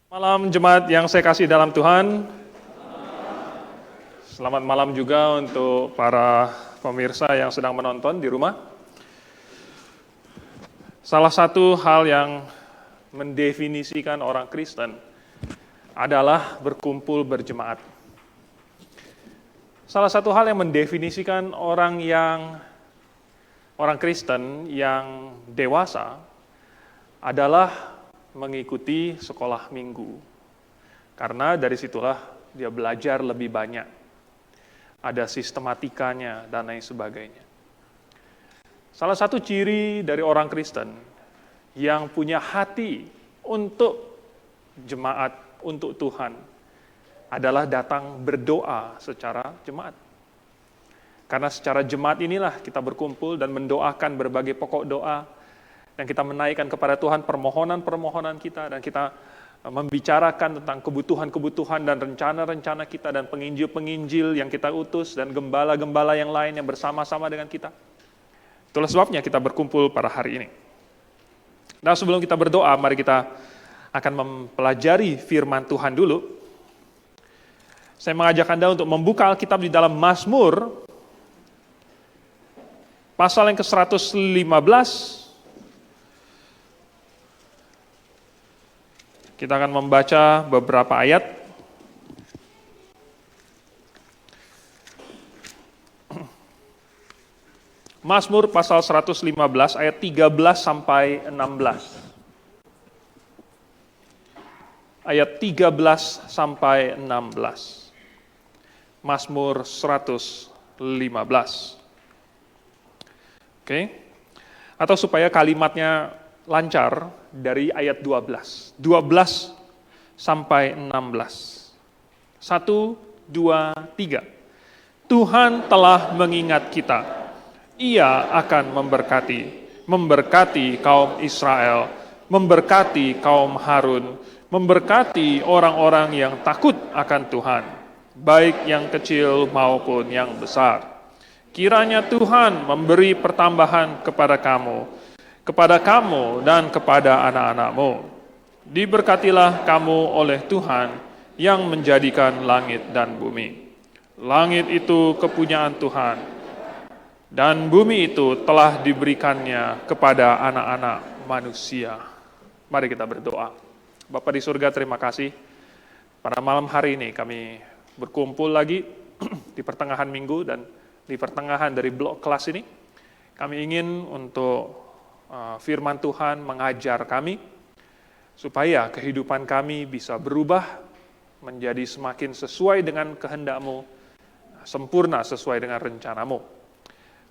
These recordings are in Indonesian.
Malam jemaat yang saya kasih dalam Tuhan. Selamat malam juga untuk para pemirsa yang sedang menonton di rumah. Salah satu hal yang mendefinisikan orang Kristen adalah berkumpul berjemaat. Salah satu hal yang mendefinisikan orang Kristen yang dewasa adalah mengikuti sekolah minggu. Karena dari situlah dia belajar lebih banyak. Ada sistematikanya dan lain sebagainya. Salah satu ciri dari orang Kristen yang punya hati untuk jemaat, untuk Tuhan, adalah datang berdoa secara jemaat. Karena secara jemaat inilah kita berkumpul dan mendoakan berbagai pokok doa, dan kita menaikkan kepada Tuhan permohonan-permohonan kita, dan kita membicarakan tentang kebutuhan-kebutuhan dan rencana-rencana kita, dan penginjil-penginjil yang kita utus, dan gembala-gembala yang lain yang bersama-sama dengan kita. Itulah sebabnya kita berkumpul pada hari ini. Nah, sebelum kita berdoa, mari kita akan mempelajari firman Tuhan dulu. Saya mengajak Anda untuk membuka Alkitab di dalam Mazmur, pasal yang ke-115, kita akan membaca beberapa ayat. Mazmur pasal 115 ayat 13 sampai 16. Ayat 13 sampai 16. Mazmur 115. Oke. Atau supaya kalimatnya lancar, dari ayat 12 sampai 16. 1, 2, 3. Tuhan telah mengingat kita. Ia akan memberkati kaum Israel, memberkati kaum Harun, memberkati orang-orang yang takut akan Tuhan, baik yang kecil maupun yang besar. Kiranya Tuhan memberi pertambahan kepada kamu dan kepada anak-anakmu. Diberkatilah kamu oleh Tuhan yang menjadikan langit dan bumi. Langit itu kepunyaan Tuhan, dan bumi itu telah diberikannya kepada anak-anak manusia. Mari kita berdoa. Bapa di surga, terima kasih. Pada malam hari ini kami berkumpul lagi di pertengahan minggu, dan di pertengahan dari blok kelas ini, kami ingin untuk firman Tuhan mengajar kami, supaya kehidupan kami bisa berubah menjadi semakin sesuai dengan kehendak-Mu, sempurna sesuai dengan rencana-Mu.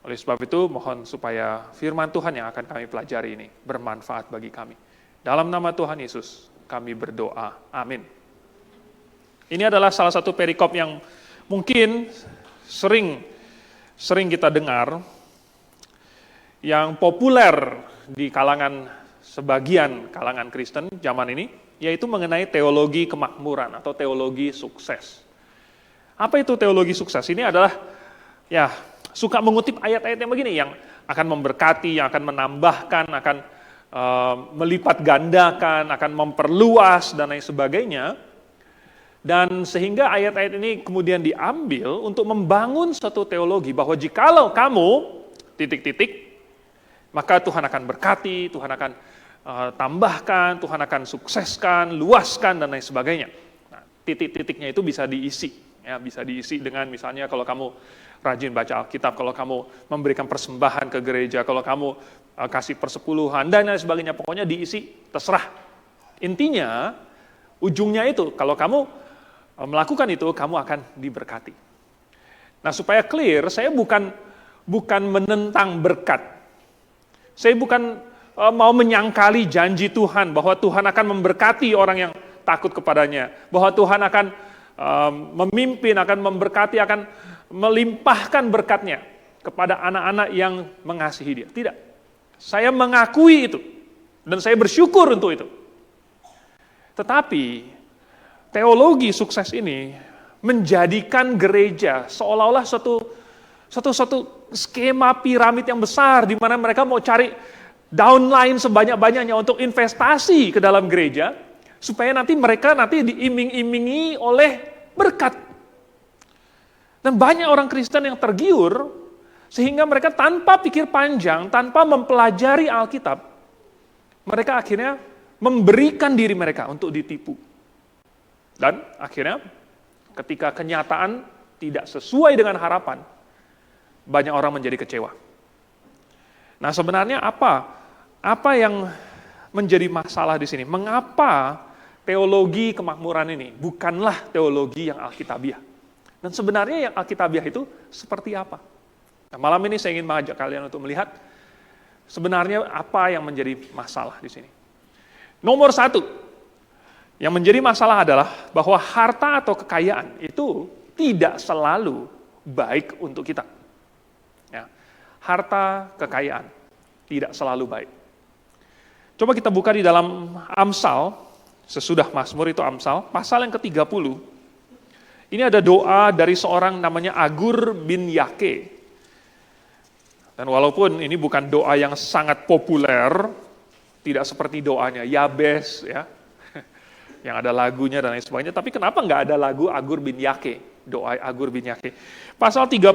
Oleh sebab itu, mohon supaya firman Tuhan yang akan kami pelajari ini bermanfaat bagi kami. Dalam nama Tuhan Yesus, kami berdoa. Amin. Ini adalah salah satu perikop yang mungkin sering kita dengar, yang populer di sebagian kalangan Kristen zaman ini, yaitu mengenai teologi kemakmuran atau teologi sukses. Apa itu teologi sukses? Ini adalah, suka mengutip ayat-ayat yang begini, yang akan memberkati, yang akan menambahkan, akan melipat gandakan, akan memperluas, dan lain sebagainya. Dan sehingga ayat-ayat ini kemudian diambil untuk membangun suatu teologi, bahwa jikalau kamu, maka Tuhan akan berkati, Tuhan akan tambahkan, Tuhan akan sukseskan, luaskan, dan lain sebagainya. Nah, titik-titiknya itu bisa diisi. Ya, bisa diisi dengan misalnya kalau kamu rajin baca Alkitab, kalau kamu memberikan persembahan ke gereja, kalau kamu kasih persepuluhan, dan lain sebagainya. Pokoknya diisi, terserah. Intinya, ujungnya itu, kalau kamu melakukan itu, kamu akan diberkati. Nah, supaya clear, saya bukan menentang berkat. Saya bukan mau menyangkali janji Tuhan, bahwa Tuhan akan memberkati orang yang takut kepadanya, bahwa Tuhan akan memimpin, akan memberkati, akan melimpahkan berkatnya kepada anak-anak yang mengasihi Dia. Tidak. Saya mengakui itu, dan saya bersyukur untuk itu. Tetapi, teologi sukses ini menjadikan gereja seolah-olah suatu skema piramid yang besar, di mana mereka mau cari downline sebanyak-banyaknya untuk investasi ke dalam gereja, Supaya nanti mereka diiming-imingi oleh berkat. Dan banyak orang Kristen yang tergiur, sehingga mereka tanpa pikir panjang, tanpa mempelajari Alkitab, mereka akhirnya memberikan diri mereka untuk ditipu. Dan akhirnya ketika kenyataan tidak sesuai dengan harapan, banyak orang menjadi kecewa. Nah, sebenarnya apa yang menjadi masalah di sini? Mengapa teologi kemakmuran ini bukanlah teologi yang alkitabiah? Dan sebenarnya yang alkitabiah itu seperti apa? Nah, malam ini saya ingin mengajak kalian untuk melihat sebenarnya apa yang menjadi masalah di sini. Nomor satu, yang menjadi masalah adalah bahwa harta atau kekayaan itu tidak selalu baik untuk kita. Ya, harta, kekayaan tidak selalu baik. Coba kita buka di dalam Amsal, sesudah Mazmur itu Amsal, pasal yang ke-30. Ini ada doa dari seorang namanya Agur bin Yake. Dan walaupun ini bukan doa yang sangat populer, tidak seperti doanya Yabes, ya, yang ada lagunya dan lain sebagainya, tapi kenapa nggak ada lagu Agur bin Yake, doa Agur bin Yake. Pasal 30,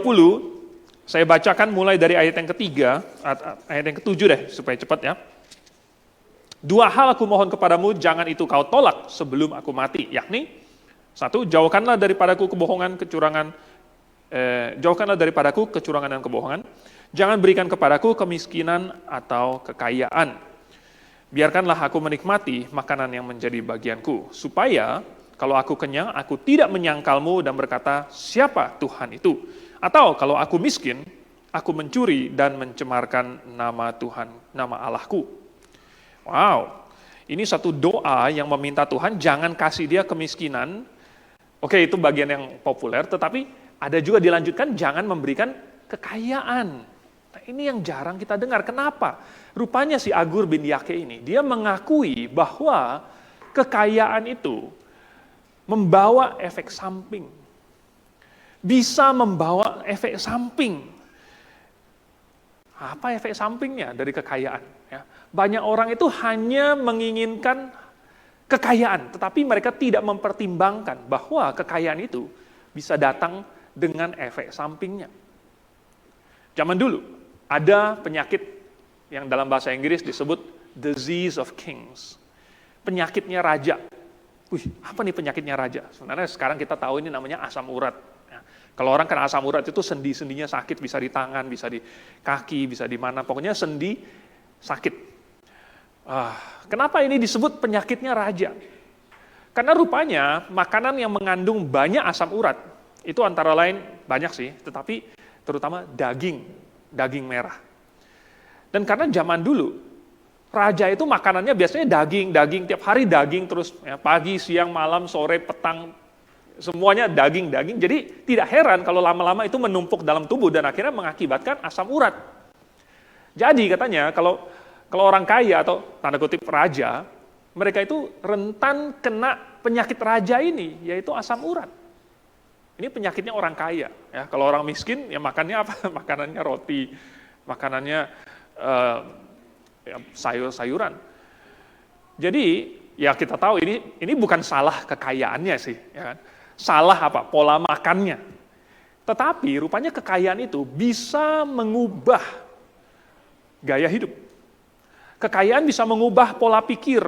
saya bacakan mulai dari ayat yang ketiga, ayat yang ketujuh deh, supaya cepat ya. Dua hal aku mohon kepadamu, jangan itu kau tolak sebelum aku mati, yakni, satu, jauhkanlah daripadaku kebohongan, kecurangan, jauhkanlah daripadaku kecurangan dan kebohongan, jangan berikan kepadaku kemiskinan atau kekayaan. Biarkanlah aku menikmati makanan yang menjadi bagianku, supaya kalau aku kenyang, aku tidak menyangkalmu dan berkata, siapa Tuhan itu? Atau kalau aku miskin, aku mencuri dan mencemarkan nama Tuhan, nama Allahku. Wow, ini satu doa yang meminta Tuhan jangan kasih dia kemiskinan. Oke, itu bagian yang populer, tetapi ada juga dilanjutkan jangan memberikan kekayaan. Nah, ini yang jarang kita dengar. Kenapa? Rupanya si Agur bin Yake ini, dia mengakui bahwa kekayaan itu membawa efek samping. Bisa membawa efek samping. Apa efek sampingnya dari kekayaan? Ya, banyak orang itu hanya menginginkan kekayaan, tetapi mereka tidak mempertimbangkan bahwa kekayaan itu bisa datang dengan efek sampingnya. Zaman dulu, ada penyakit yang dalam bahasa Inggris disebut disease of kings. Penyakitnya raja. Wih, apa nih penyakitnya raja? Sebenarnya sekarang kita tahu ini namanya asam urat. Ya, kalau orang kena asam urat itu sendi-sendinya sakit, bisa di tangan, bisa di kaki, bisa di mana. Pokoknya sendi sakit. Kenapa ini disebut penyakitnya raja? Karena rupanya makanan yang mengandung banyak asam urat, itu antara lain banyak sih, tetapi terutama daging merah. Dan karena zaman dulu, raja itu makanannya biasanya daging, tiap hari daging terus, ya, pagi, siang, malam, sore, petang, semuanya daging. Jadi tidak heran kalau lama-lama itu menumpuk dalam tubuh dan akhirnya mengakibatkan asam urat. Jadi katanya kalau orang kaya atau tanda kutip raja, mereka itu rentan kena penyakit raja ini, yaitu asam urat. Ini penyakitnya orang kaya. Ya, kalau orang miskin, ya makannya apa? Makanannya roti, makanannya sayur-sayuran. Jadi ya kita tahu ini bukan salah kekayaannya sih, ya kan? Salah apa? Pola makannya. Tetapi rupanya kekayaan itu bisa mengubah gaya hidup. Kekayaan bisa mengubah pola pikir.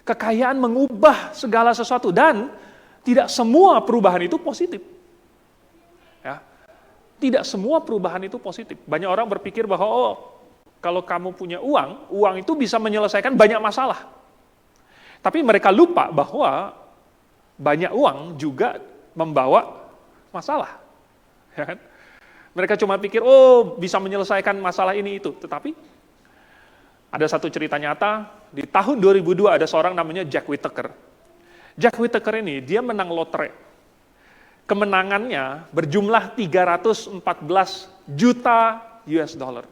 Kekayaan mengubah segala sesuatu dan tidak semua perubahan itu positif. Ya. Tidak semua perubahan itu positif. Banyak orang berpikir bahwa kalau kamu punya uang itu bisa menyelesaikan banyak masalah. Tapi mereka lupa bahwa banyak uang juga membawa masalah. Ya kan? Mereka cuma pikir, bisa menyelesaikan masalah ini itu. Tetapi ada satu cerita nyata, di tahun 2002 ada seorang namanya Jack Whittaker. Jack Whittaker ini, dia menang lotre. Kemenangannya berjumlah 314 juta US dollar.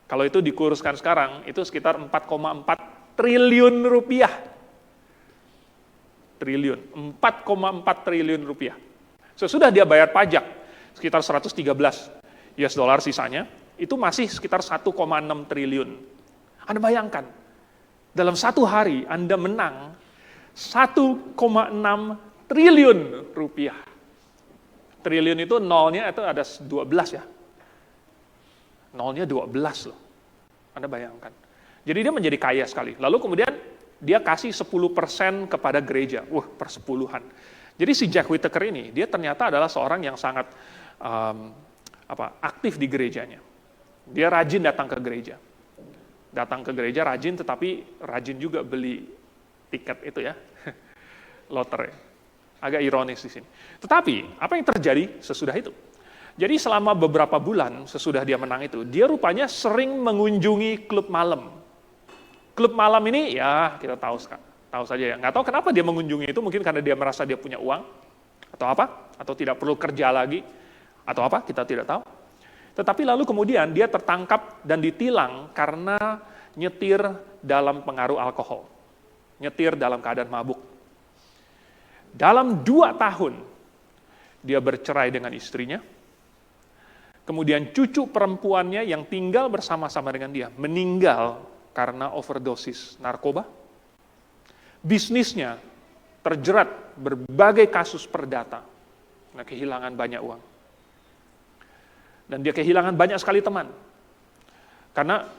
Kalau itu dikuruskan sekarang, itu sekitar 4,4 triliun rupiah. 4,4 triliun rupiah. Sesudah dia bayar pajak, sekitar 113 US dollar sisanya, itu masih sekitar 1,6 triliun. Anda bayangkan, Dalam satu hari Anda menang 1,6 triliun rupiah. Triliun itu nolnya itu ada 12 ya. Nolnya 12 loh. Anda bayangkan. Jadi dia menjadi kaya sekali. Lalu kemudian dia kasih 10% kepada gereja. Wah, persepuluhan. Jadi si Jack Whittaker ini, dia ternyata adalah seorang yang sangat aktif di gerejanya. Dia rajin datang ke gereja. Datang ke gereja rajin, tetapi rajin juga beli tiket itu ya. Lotre. Agak ironis di sini. Tetapi, apa yang terjadi sesudah itu? Jadi selama beberapa bulan sesudah dia menang itu, dia rupanya sering mengunjungi klub malam. Klub malam ini, ya kita tahu saja ya. Nggak tahu kenapa dia mengunjungi itu, mungkin karena dia merasa dia punya uang, atau apa, atau tidak perlu kerja lagi, atau apa, kita tidak tahu. Tetapi lalu kemudian dia tertangkap dan ditilang karena nyetir dalam pengaruh alkohol. Nyetir dalam keadaan mabuk. Dalam 2 tahun, dia bercerai dengan istrinya. Kemudian cucu perempuannya yang tinggal bersama-sama dengan dia meninggal karena overdosis narkoba. Bisnisnya terjerat berbagai kasus perdata. Nah, kehilangan banyak uang. Dan dia kehilangan banyak sekali teman. Karena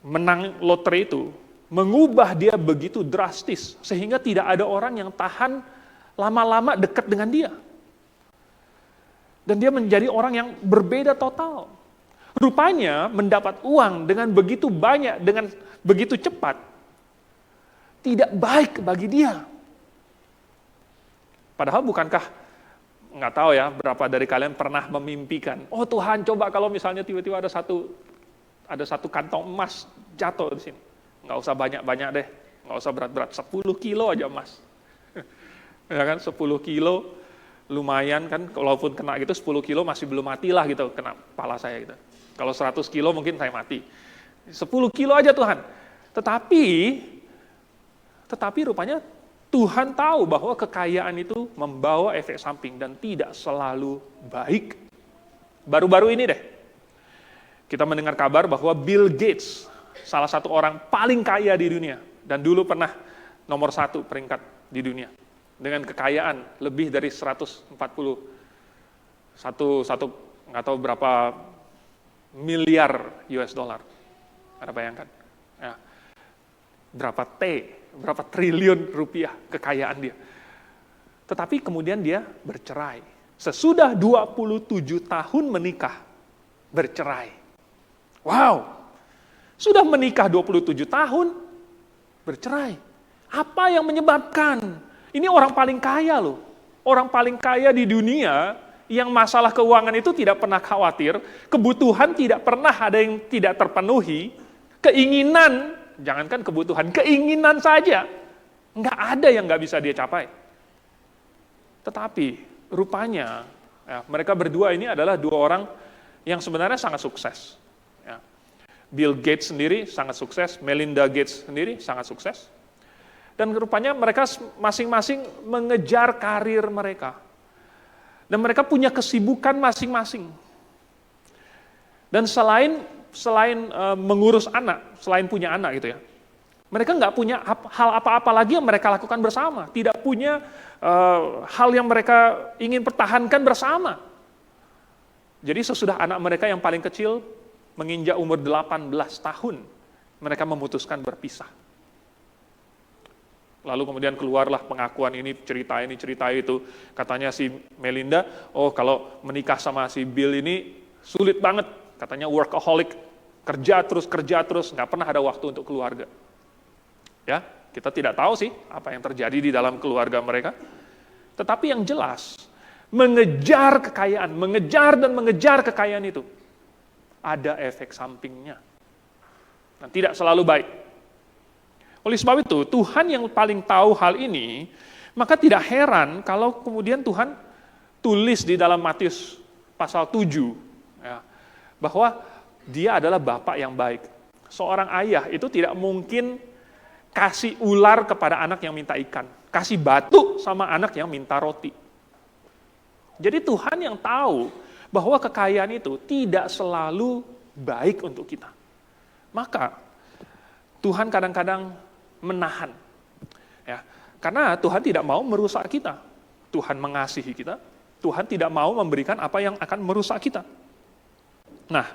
menang lotre itu mengubah dia begitu drastis sehingga tidak ada orang yang tahan lama-lama dekat dengan dia. Dan dia menjadi orang yang berbeda total. Rupanya mendapat uang dengan begitu banyak, dengan begitu cepat, tidak baik bagi dia. Padahal bukankah, nggak tahu ya, berapa dari kalian pernah memimpikan, oh Tuhan coba kalau misalnya tiba-tiba ada satu kantong emas jatuh di sini. Nggak usah banyak-banyak deh, nggak usah berat-berat, 10 kilo aja emas. Ya kan, 10 kilo lumayan kan, walaupun kena gitu 10 kilo masih belum mati lah gitu, kena kepala saya gitu. Kalau 100 kilo mungkin saya mati. 10 kilo aja Tuhan. Tetapi rupanya Tuhan tahu bahwa kekayaan itu membawa efek samping dan tidak selalu baik. Baru-baru ini deh, kita mendengar kabar bahwa Bill Gates, salah satu orang paling kaya di dunia, dan dulu pernah nomor 1 peringkat di dunia, dengan kekayaan lebih dari 141 nggak tahu berapa miliar US dollar. Anda bayangkan ya, berapa triliun rupiah kekayaan dia. Tetapi kemudian dia bercerai. Sesudah 27 tahun menikah, bercerai. Wow, sudah menikah 27 tahun, bercerai. Apa yang menyebabkan? Ini orang paling kaya loh. Orang paling kaya di dunia yang masalah keuangan itu tidak pernah khawatir, kebutuhan tidak pernah ada yang tidak terpenuhi, keinginan, jangankan kebutuhan, keinginan saja, nggak ada yang nggak bisa dia capai. Tetapi rupanya ya, mereka berdua ini adalah 2 orang yang sebenarnya sangat sukses. Ya. Bill Gates sendiri sangat sukses, Melinda Gates sendiri sangat sukses. Dan rupanya mereka masing-masing mengejar karir mereka. Dan mereka punya kesibukan masing-masing. Dan selain mengurus anak, selain punya anak gitu ya, mereka nggak punya hal apa-apa lagi yang mereka lakukan bersama. Tidak punya hal yang mereka ingin pertahankan bersama. Jadi sesudah anak mereka yang paling kecil menginjak umur 18 tahun, mereka memutuskan berpisah. Lalu kemudian keluarlah pengakuan ini, cerita itu. Katanya si Melinda, oh kalau menikah sama si Bill ini sulit banget. Katanya workaholic, kerja terus, nggak pernah ada waktu untuk keluarga. Ya, kita tidak tahu sih apa yang terjadi di dalam keluarga mereka. Tetapi yang jelas, mengejar kekayaan itu, ada efek sampingnya. Dan tidak selalu baik. Oleh sebab itu, Tuhan yang paling tahu hal ini, maka tidak heran kalau kemudian Tuhan tulis di dalam Matius pasal 7, ya, bahwa dia adalah Bapa yang baik. Seorang ayah itu tidak mungkin kasih ular kepada anak yang minta ikan, kasih batu sama anak yang minta roti. Jadi Tuhan yang tahu bahwa kekayaan itu tidak selalu baik untuk kita. Maka Tuhan kadang-kadang menahan. Ya, karena Tuhan tidak mau merusak kita. Tuhan mengasihi kita. Tuhan tidak mau memberikan apa yang akan merusak kita. Nah,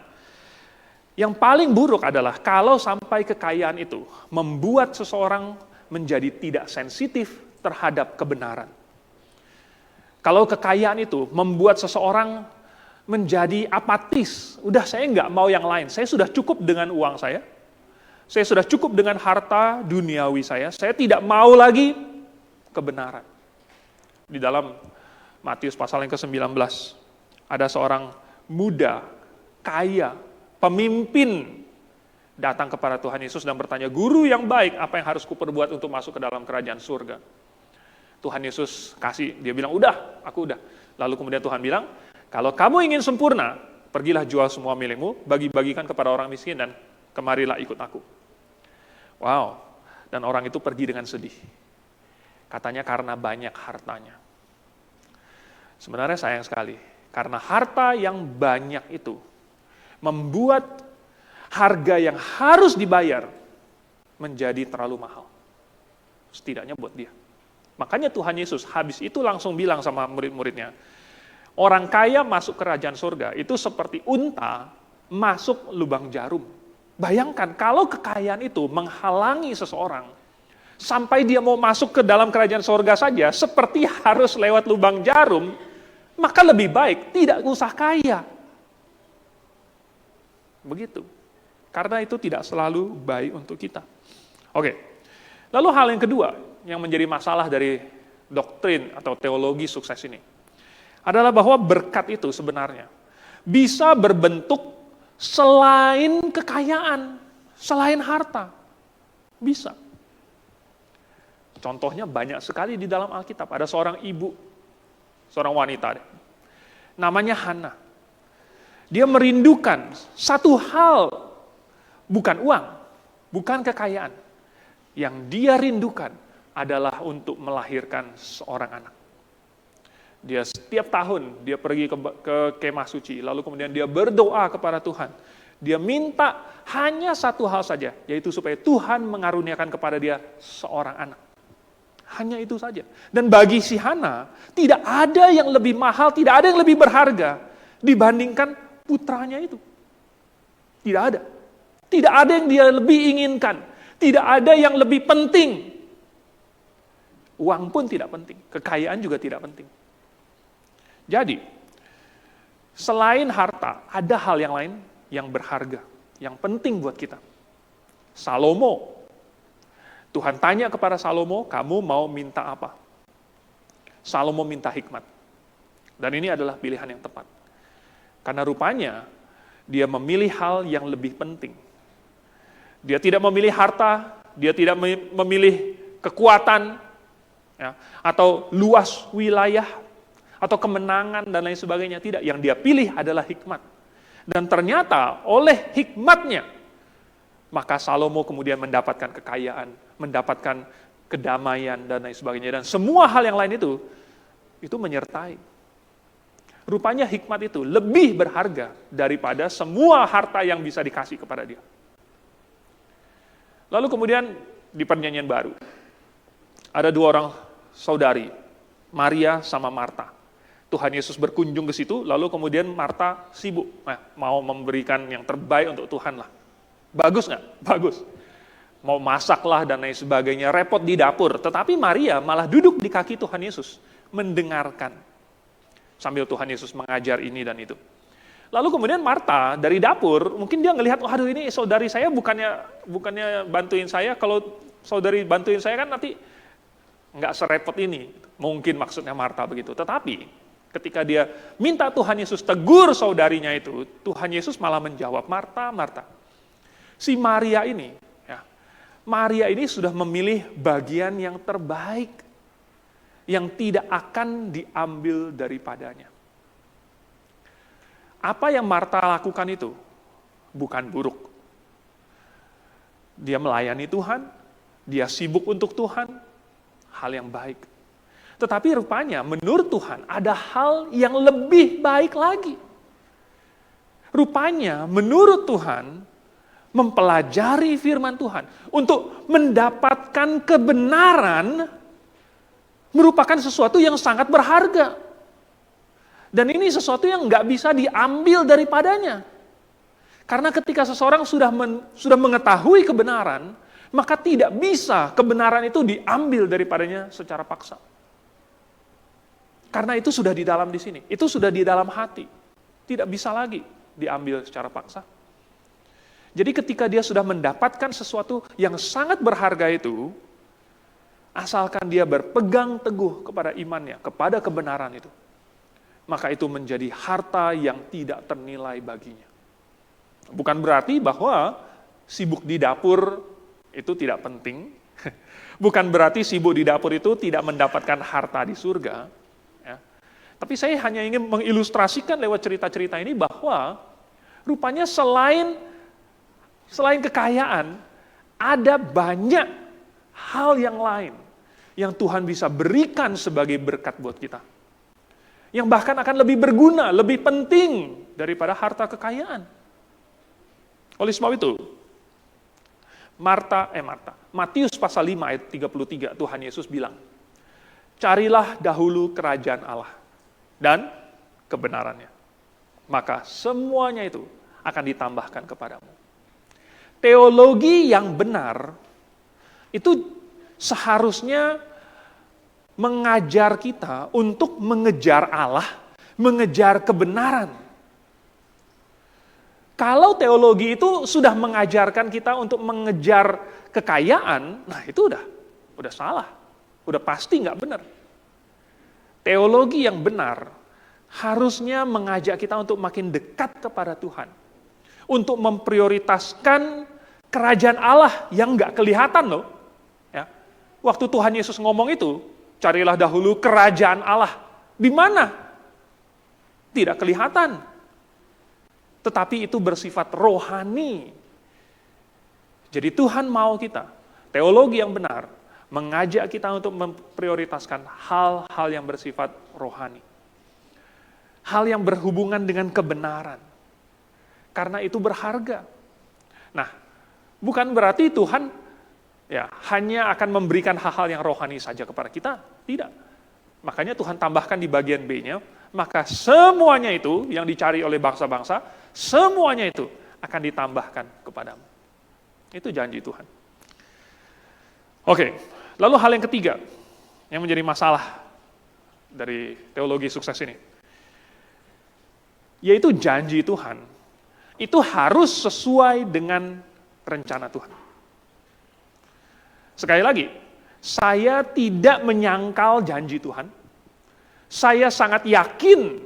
yang paling buruk adalah kalau sampai kekayaan itu membuat seseorang menjadi tidak sensitif terhadap kebenaran. Kalau kekayaan itu membuat seseorang menjadi apatis, udah saya nggak mau yang lain, saya sudah cukup dengan uang saya sudah cukup dengan harta duniawi saya tidak mau lagi kebenaran. Di dalam Matius pasal yang ke-19, ada seorang muda, kaya, pemimpin, datang kepada Tuhan Yesus dan bertanya, "Guru yang baik, apa yang harus kuperbuat untuk masuk ke dalam kerajaan surga?" Tuhan Yesus kasih, dia bilang, "Udah, aku udah." Lalu kemudian Tuhan bilang, "Kalau kamu ingin sempurna, pergilah jual semua milikmu, bagi-bagikan kepada orang miskin, dan kemarilah ikut aku." Wow, dan orang itu pergi dengan sedih. Katanya karena banyak hartanya. Sebenarnya sayang sekali, karena harta yang banyak itu membuat harga yang harus dibayar menjadi terlalu mahal. Setidaknya buat dia. Makanya Tuhan Yesus habis itu langsung bilang sama murid-muridnya, orang kaya masuk kerajaan surga itu seperti unta masuk lubang jarum. Bayangkan kalau kekayaan itu menghalangi seseorang sampai dia mau masuk ke dalam kerajaan surga saja seperti harus lewat lubang jarum, maka lebih baik tidak usah kaya. Begitu. Karena itu tidak selalu baik untuk kita. Oke. Lalu hal yang kedua yang menjadi masalah dari doktrin atau teologi sukses ini adalah bahwa berkat itu sebenarnya bisa berbentuk selain kekayaan, selain harta. Bisa. Contohnya banyak sekali di dalam Alkitab. Ada seorang ibu, seorang wanita deh. Namanya Hana. Dia merindukan satu hal, bukan uang, bukan kekayaan. Yang dia rindukan adalah untuk melahirkan seorang anak. Dia setiap tahun dia pergi ke kemah suci, lalu kemudian dia berdoa kepada Tuhan. Dia minta hanya satu hal saja, yaitu supaya Tuhan mengaruniakan kepada dia seorang anak. Hanya itu saja. Dan bagi si Hana, tidak ada yang lebih mahal, tidak ada yang lebih berharga dibandingkan putranya itu. Tidak ada. Tidak ada yang dia lebih inginkan. Tidak ada yang lebih penting. Uang pun tidak penting. Kekayaan juga tidak penting. Jadi, selain harta, ada hal yang lain yang berharga, yang penting buat kita. Salomo. Tuhan tanya kepada Salomo, kamu mau minta apa? Salomo minta hikmat. Dan ini adalah pilihan yang tepat. Karena rupanya, dia memilih hal yang lebih penting. Dia tidak memilih harta, dia tidak memilih kekuatan, ya, atau luas wilayah, atau kemenangan, dan lain sebagainya. Tidak, yang dia pilih adalah hikmat. Dan ternyata oleh hikmatnya, maka Salomo kemudian mendapatkan kekayaan, mendapatkan kedamaian, dan lain sebagainya. Dan semua hal yang lain itu menyertai. Rupanya hikmat itu lebih berharga daripada semua harta yang bisa dikasih kepada dia. Lalu kemudian di perjanjian baru, ada dua orang saudari, Maria sama Marta. Tuhan Yesus berkunjung ke situ, lalu kemudian Marta sibuk, mau memberikan yang terbaik untuk Tuhan lah. Bagus nggak? Bagus. Mau masak lah dan lain sebagainya, repot di dapur. Tetapi Maria malah duduk di kaki Tuhan Yesus, mendengarkan. Sambil Tuhan Yesus mengajar ini dan itu. Lalu kemudian Marta dari dapur, mungkin dia ngelihat, waduh ini saudari saya bukannya bantuin saya, kalau saudari bantuin saya kan nanti nggak serepot ini. Mungkin maksudnya Marta begitu. Tetapi ketika dia minta Tuhan Yesus tegur saudarinya itu, Tuhan Yesus malah menjawab, Marta, Marta. Si Maria ini sudah memilih bagian yang terbaik, yang tidak akan diambil daripadanya. Apa yang Marta lakukan itu bukan buruk. Dia melayani Tuhan, dia sibuk untuk Tuhan, hal yang baik. Tetapi rupanya menurut Tuhan ada hal yang lebih baik lagi. Rupanya menurut Tuhan, mempelajari firman Tuhan, untuk mendapatkan kebenaran merupakan sesuatu yang sangat berharga. Dan ini sesuatu yang nggak bisa diambil daripadanya. Karena ketika seseorang sudah mengetahui kebenaran, maka tidak bisa kebenaran itu diambil daripadanya secara paksa. Karena itu sudah di dalam di sini, itu sudah di dalam hati. Tidak bisa lagi diambil secara paksa. Jadi ketika dia sudah mendapatkan sesuatu yang sangat berharga itu, asalkan dia berpegang teguh kepada imannya, kepada kebenaran itu, maka itu menjadi harta yang tidak ternilai baginya. Bukan berarti bahwa sibuk di dapur itu tidak penting. Bukan berarti sibuk di dapur itu tidak mendapatkan harta di surga. Ya. Tapi saya hanya ingin mengilustrasikan lewat cerita-cerita ini bahwa rupanya selain kekayaan, ada banyak hal yang lain yang Tuhan bisa berikan sebagai berkat buat kita. Yang bahkan akan lebih berguna, lebih penting daripada harta kekayaan. Oleh sebab itu, Matius pasal 5 ayat 33, Tuhan Yesus bilang, carilah dahulu kerajaan Allah dan kebenarannya. Maka semuanya itu akan ditambahkan kepadamu. Teologi yang benar itu seharusnya mengajar kita untuk mengejar Allah, mengejar kebenaran. Kalau teologi itu sudah mengajarkan kita untuk mengejar kekayaan, nah itu udah salah, udah pasti nggak benar. Teologi yang benar harusnya mengajak kita untuk makin dekat kepada Tuhan, untuk memprioritaskan kerajaan Allah yang nggak kelihatan loh. Ya. Waktu Tuhan Yesus ngomong itu, carilah dahulu kerajaan Allah. Di mana? Tidak kelihatan. Tetapi itu bersifat rohani. Jadi Tuhan mau kita, teologi yang benar, mengajak kita untuk memprioritaskan hal-hal yang bersifat rohani. Hal yang berhubungan dengan kebenaran. Karena itu berharga. Nah, bukan berarti Tuhan hanya akan memberikan hal-hal yang rohani saja kepada kita. Tidak. Makanya Tuhan tambahkan di bagian B-nya, maka semuanya itu yang dicari oleh bangsa-bangsa, semuanya itu akan ditambahkan kepadamu. Itu janji Tuhan. Oke, lalu hal yang ketiga yang menjadi masalah dari teologi sukses ini, yaitu janji Tuhan itu harus sesuai dengan rencana Tuhan. Sekali lagi, saya tidak menyangkal janji Tuhan. Saya sangat yakin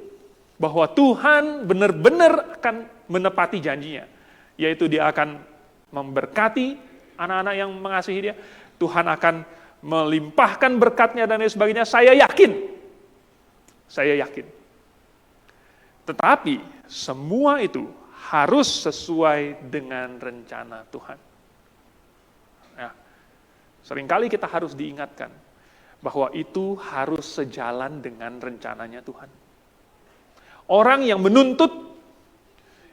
bahwa Tuhan benar-benar akan menepati janjinya. Yaitu dia akan memberkati anak-anak yang mengasihi dia. Tuhan akan melimpahkan berkatnya dan lain sebagainya. Saya yakin. Saya yakin. Tetapi semua itu harus sesuai dengan rencana Tuhan. Ya. Seringkali kita harus diingatkan bahwa itu harus sejalan dengan rencananya Tuhan. Orang yang menuntut,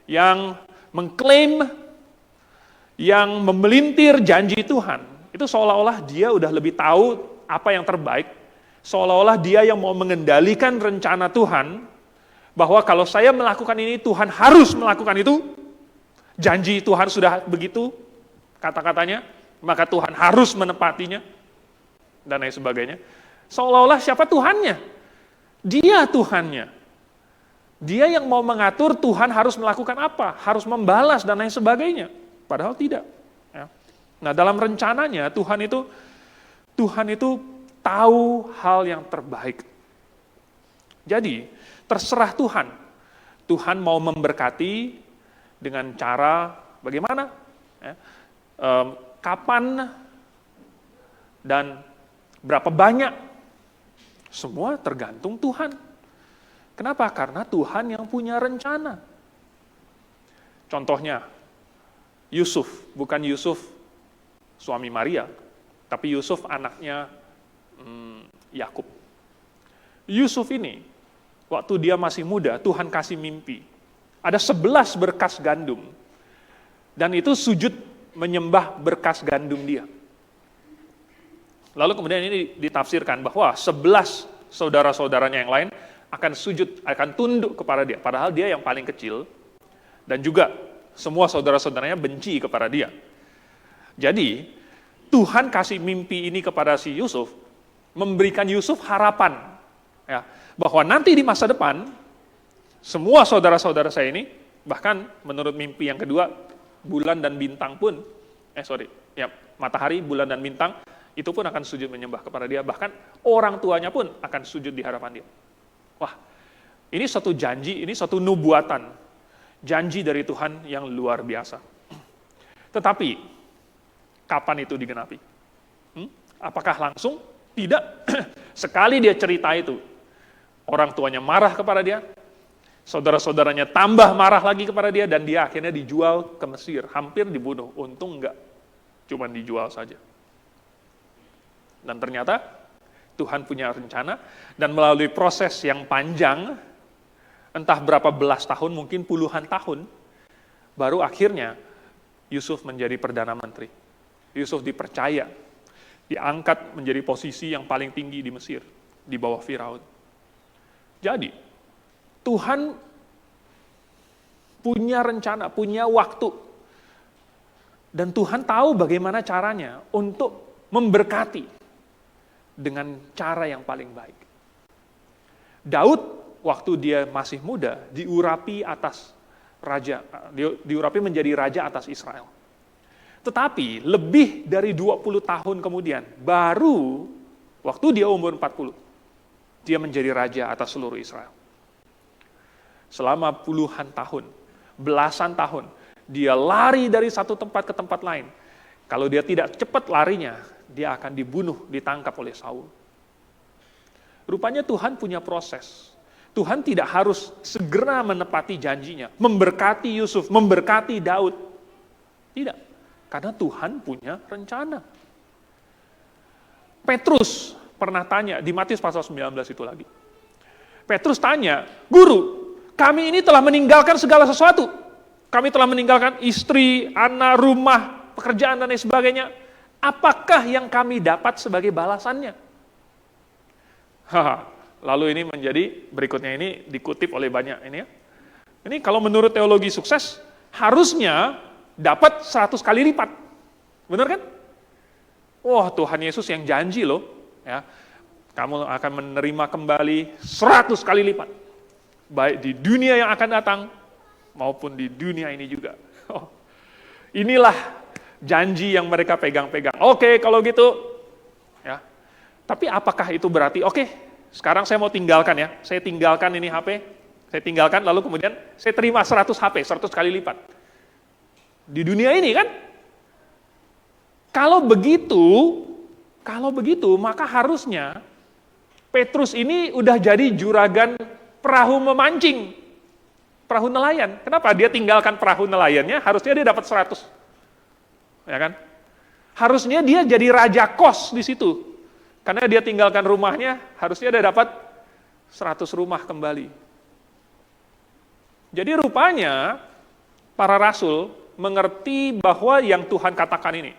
yang mengklaim, yang memelintir janji Tuhan, itu seolah-olah dia udah lebih tahu apa yang terbaik, seolah-olah dia yang mau mengendalikan rencana Tuhan, bahwa kalau saya melakukan ini, Tuhan harus melakukan itu, janji Tuhan sudah begitu, kata-katanya, maka Tuhan harus menepatinya, dan lain sebagainya. Seolah-olah siapa Tuhannya? Dia Tuhannya. Dia yang mau mengatur Tuhan harus melakukan apa, harus membalas dan lain sebagainya. Padahal tidak. Ya. Nah, dalam rencananya Tuhan itu tahu hal yang terbaik. Jadi terserah Tuhan. Tuhan mau memberkati dengan cara bagaimana, ya, kapan dan berapa banyak. Semua tergantung Tuhan. Kenapa? Karena Tuhan yang punya rencana. Contohnya, Yusuf, bukan Yusuf suami Maria, tapi Yusuf anaknya Yakub. Yusuf ini, waktu dia masih muda, Tuhan kasih mimpi. Ada 11 berkas gandum. Dan itu sujud menyembah berkas gandum dia. Lalu kemudian ini ditafsirkan bahwa 11 saudara-saudaranya yang lain akan sujud, akan tunduk kepada dia. Padahal dia yang paling kecil, dan juga semua saudara-saudaranya benci kepada dia. Jadi, Tuhan kasih mimpi ini kepada si Yusuf, memberikan Yusuf harapan, ya, bahwa nanti di masa depan, semua saudara-saudara saya ini, bahkan menurut mimpi yang kedua, bulan dan bintang pun, matahari, bulan dan bintang, itu pun akan sujud menyembah kepada dia, bahkan orang tuanya pun akan sujud di hadapan dia. Wah, ini satu janji, ini satu nubuatan, janji dari Tuhan yang luar biasa. Tetapi, kapan itu digenapi? Apakah langsung? Tidak. Sekali dia cerita itu, orang tuanya marah kepada dia, saudara-saudaranya tambah marah lagi kepada dia, dan dia akhirnya dijual ke Mesir, hampir dibunuh. Untung enggak, cuma dijual saja. Dan ternyata Tuhan punya rencana, dan melalui proses yang panjang, entah berapa belas tahun, mungkin puluhan tahun, baru akhirnya Yusuf menjadi Perdana Menteri. Yusuf dipercaya, diangkat menjadi posisi yang paling tinggi di Mesir, di bawah Firaun. Jadi, Tuhan punya rencana, punya waktu. Dan Tuhan tahu bagaimana caranya untuk memberkati dengan cara yang paling baik. Daud, waktu dia masih muda, diurapi menjadi raja atas Israel. Tetapi lebih dari 20 tahun kemudian, baru waktu dia umur 40, dia menjadi raja atas seluruh Israel. Selama puluhan tahun, belasan tahun, dia lari dari satu tempat ke tempat lain. Kalau dia tidak cepat larinya, dia akan dibunuh, ditangkap oleh Saul. Rupanya Tuhan punya proses. Tuhan tidak harus segera menepati janjinya, memberkati Yusuf, memberkati Daud. Tidak, karena Tuhan punya rencana. Petrus pernah tanya, di Matius pasal 19 itu lagi. Petrus tanya, "Guru, kami ini telah meninggalkan segala sesuatu. Kami telah meninggalkan istri, anak, rumah, pekerjaan, dan lain sebagainya. Apakah yang kami dapat sebagai balasannya?" Lalu ini menjadi, berikutnya ini dikutip oleh banyak ini ya. Ini kalau menurut teologi sukses, harusnya dapat 100 kali lipat. Benar kan? Wah, Tuhan Yesus yang janji loh, ya. Kamu akan menerima kembali 100 kali lipat. Baik di dunia yang akan datang, maupun di dunia ini juga. Inilah janji yang mereka pegang-pegang. Oke, kalau gitu, ya. Tapi apakah itu berarti, oke, sekarang saya mau tinggalkan ya, saya tinggalkan ini HP, saya tinggalkan, lalu kemudian saya terima 100 HP, 100 kali lipat. Di dunia ini kan? Kalau begitu, maka harusnya Petrus ini udah jadi juragan perahu memancing, perahu nelayan. Kenapa? Dia tinggalkan perahu nelayannya, harusnya dia dapat 100. Ya kan? Harusnya dia jadi raja kos di situ. Karena dia tinggalkan rumahnya, harusnya dia dapat 100 rumah kembali. Jadi rupanya, para rasul mengerti bahwa yang Tuhan katakan ini,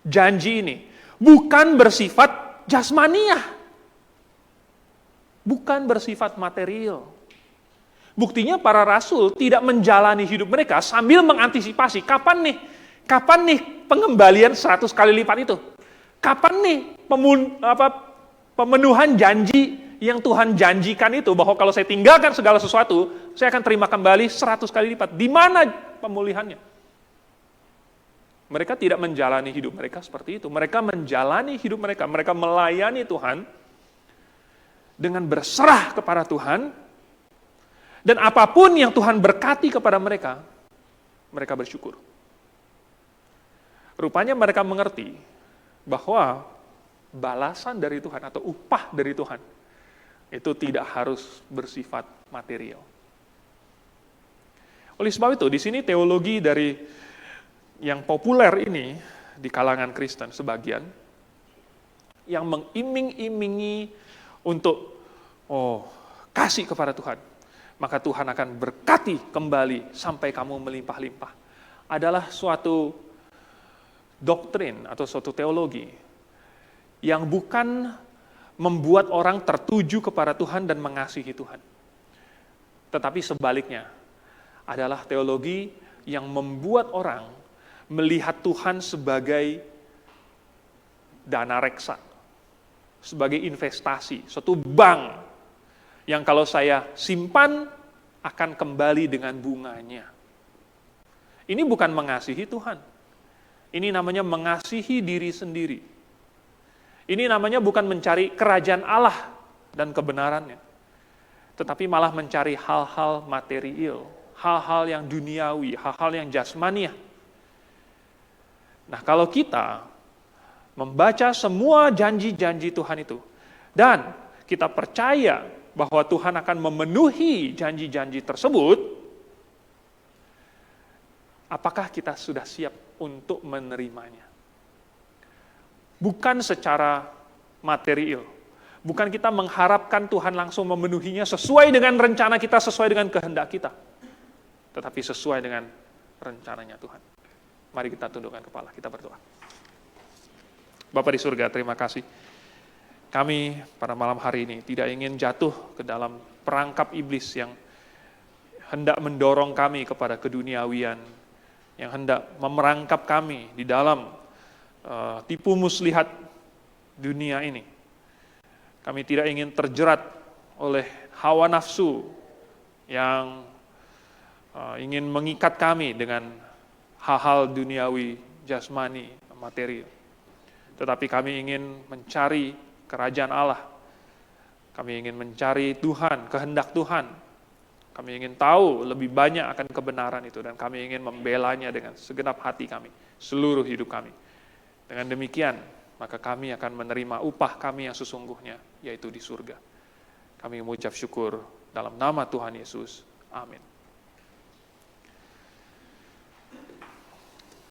janji ini, bukan bersifat jasmaniah. Bukan bersifat material. Buktinya para rasul tidak menjalani hidup mereka sambil mengantisipasi, kapan nih pengembalian 100 kali lipat itu? Kapan nih pemenuhan janji yang Tuhan janjikan itu, bahwa kalau saya tinggalkan segala sesuatu, saya akan terima kembali 100 kali lipat. Di mana pemulihannya? Mereka tidak menjalani hidup mereka seperti itu. Mereka menjalani hidup mereka melayani Tuhan dengan berserah kepada Tuhan, dan apapun yang Tuhan berkati kepada mereka, mereka bersyukur. Rupanya mereka mengerti bahwa balasan dari Tuhan atau upah dari Tuhan itu tidak harus bersifat material. Oleh sebab itu, di sini teologi dari yang populer ini di kalangan Kristen sebagian yang mengiming-imingi untuk kasih kepada Tuhan, maka Tuhan akan berkati kembali sampai kamu melimpah-limpah. adalah suatu doktrin atau suatu teologi yang bukan membuat orang tertuju kepada Tuhan dan mengasihi Tuhan. Tetapi sebaliknya, adalah teologi yang membuat orang melihat Tuhan sebagai dana reksa, sebagai investasi, suatu bank yang kalau saya simpan akan kembali dengan bunganya. Ini bukan mengasihi Tuhan. Ini namanya mengasihi diri sendiri. Ini namanya bukan mencari kerajaan Allah dan kebenarannya, tetapi malah mencari hal-hal material, hal-hal yang duniawi, hal-hal yang jasmaniah. Nah, kalau kita membaca semua janji-janji Tuhan itu, dan kita percaya bahwa Tuhan akan memenuhi janji-janji tersebut, apakah kita sudah siap untuk menerimanya? Bukan secara material, bukan kita mengharapkan Tuhan langsung memenuhinya sesuai dengan rencana kita, sesuai dengan kehendak kita, tetapi sesuai dengan rencananya Tuhan. Mari kita tundukkan kepala, kita berdoa. Bapa di surga, terima kasih. Kami pada malam hari ini tidak ingin jatuh ke dalam perangkap iblis yang hendak mendorong kami kepada keduniawian, yang hendak memerangkap kami di dalam tipu muslihat dunia ini. Kami tidak ingin terjerat oleh hawa nafsu yang ingin mengikat kami dengan hal-hal duniawi, jasmani, materi. Tetapi kami ingin mencari kerajaan Allah. Kami ingin mencari Tuhan, kehendak Tuhan. Kami ingin tahu lebih banyak akan kebenaran itu, dan kami ingin membelanya dengan segenap hati kami, seluruh hidup kami. Dengan demikian, maka kami akan menerima upah kami yang sesungguhnya, yaitu di surga. Kami mengucap syukur dalam nama Tuhan Yesus. Amin.